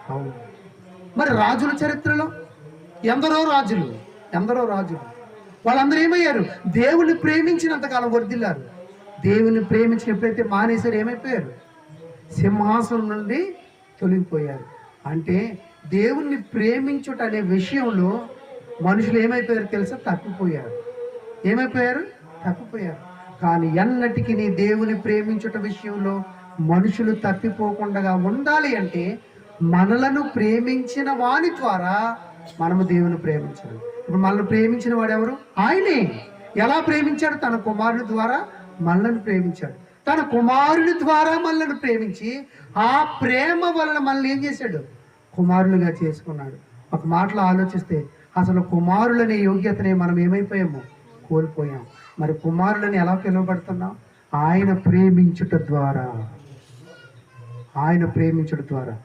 అవును. మరి రాజుల చరిత్రలో ఎందరో రాజులు, ఎందరో రాజులు వాళ్ళందరూ ఏమయ్యారు? దేవుని ప్రేమించినంతకాలం వర్ధిల్లారు. దేవుని ప్రేమించిన ఎప్పుడైతే మానేశారు ఏమైపోయారు? సింహాసనం నుండి తొలగిపోయారు. అంటే దేవుణ్ణి ప్రేమించుట అనే విషయంలో మనుషులు ఏమైపోయారు తెలుసా? తప్పిపోయారు. ఏమైపోయారు? తప్పిపోయారు. కానీ ఎన్నటికి నీ దేవుని ప్రేమించుట విషయంలో మనుషులు తప్పిపోకుండా ఉండాలి అంటే మనలను ప్రేమించిన వాని ద్వారా మనము దేవుని ప్రేమించాలి. ఇప్పుడు మనల్ని ప్రేమించిన వాడు ఎవరు? ఆయనే. ఎలా ప్రేమించాడు? తన కుమారుని ద్వారా మనల్ని ప్రేమించాడు. తన కుమారుని ద్వారా మనల్ని ప్రేమించి ఆ ప్రేమ వలన మనల్ని ఏం చేశాడు? కుమారులుగా చేసుకున్నాడు. ఒక మాటలో ఆలోచిస్తే అసలు కుమారులనే యోగ్యతనే మనం ఏమైపోయాము? కోల్పోయాం. మరి కుమారులని ఎలా పిలువబడుతున్నాం? ఆయన ప్రేమించుట ద్వారా, ఆయన ప్రేమించుట ద్వారా.